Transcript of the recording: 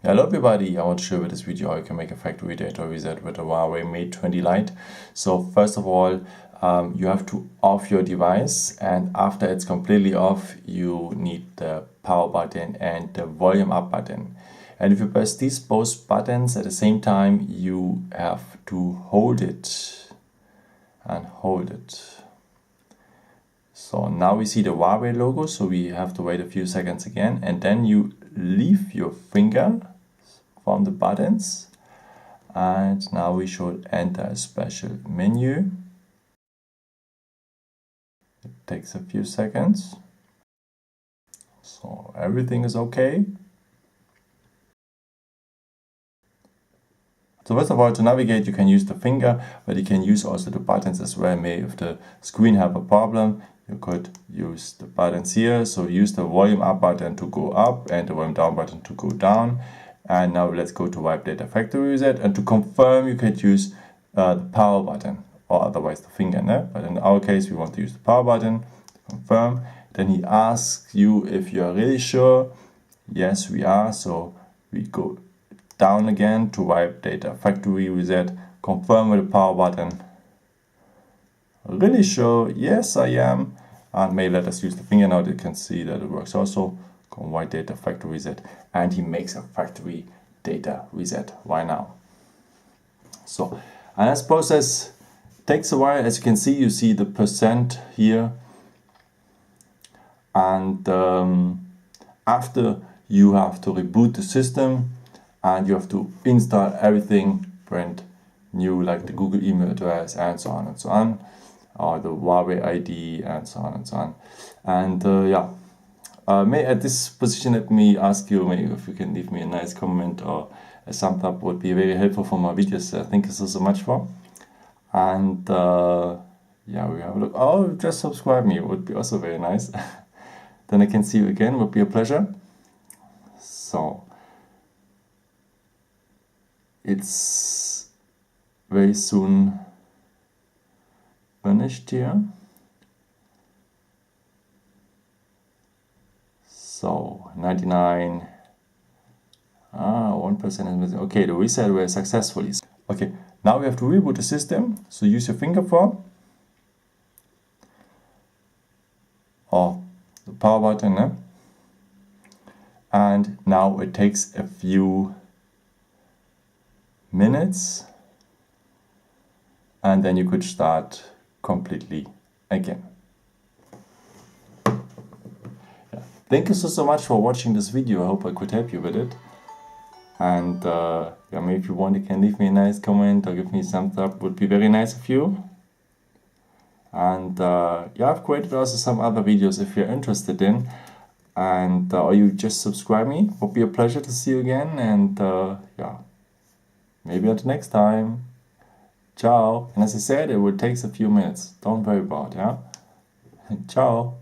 Hello everybody, I want to show you with this video how you can make a factory data reset with a Huawei Mate 20 Lite. So first of all, you have to off your device, and after it's completely off, you need the power button and the volume up button. And if you press these both buttons at the same time, you have to hold it and hold it. So now we see the Huawei logo, so we have to wait a few seconds again, and then you leave your finger from the buttons, and now we should enter a special menu. It takes a few seconds. So everything is okay. So first of all, to navigate, you can use the finger, but you can use also the buttons as well. Maybe if the screen have a problem, you could use the buttons here. So use the volume up button to go up and the volume down button to go down. And now let's go to wipe data factory reset. And to confirm, you could use the power button or otherwise the finger. No? But in our case, we want to use the power button to confirm. Then he asks you if you are really sure. Yes, we are. So we go down again to wipe data factory reset. Confirm with the power button. Really sure? Yes, I am. And maybe let us use the finger now. You can see that it works also. White data factory reset, and he makes a factory data reset right now. So, and this process takes a while. As you can see, you see the percent here, and after you have to reboot the system and you have to install everything brand new, like the Google email address and so on and so on, or the Huawei ID and so on and so on. And yeah. At this position, let me ask you maybe if you can leave me a nice comment or a thumbs up, would be very helpful for my videos. Thank you so much for. And yeah, we have a look. Oh, just subscribe me, would be also very nice. Then I can see you again, would be a pleasure. So it's very soon finished here. So 99, 1% is missing. Okay, the reset was successfully. Okay, now we have to reboot the system. So use your finger for or the power button. Eh? And now it takes a few minutes, and then you could start completely again. Thank you so much for watching this video. I hope I could help you with it. And yeah, maybe if you want, you can leave me a nice comment or give me a thumbs up. Would be very nice of you. And yeah, I've created also some other videos if you're interested in. And or you just subscribe me. Would be a pleasure to see you again. And yeah, maybe until next time. Ciao. And as I said, it will take a few minutes. Don't worry about it. Yeah. Ciao.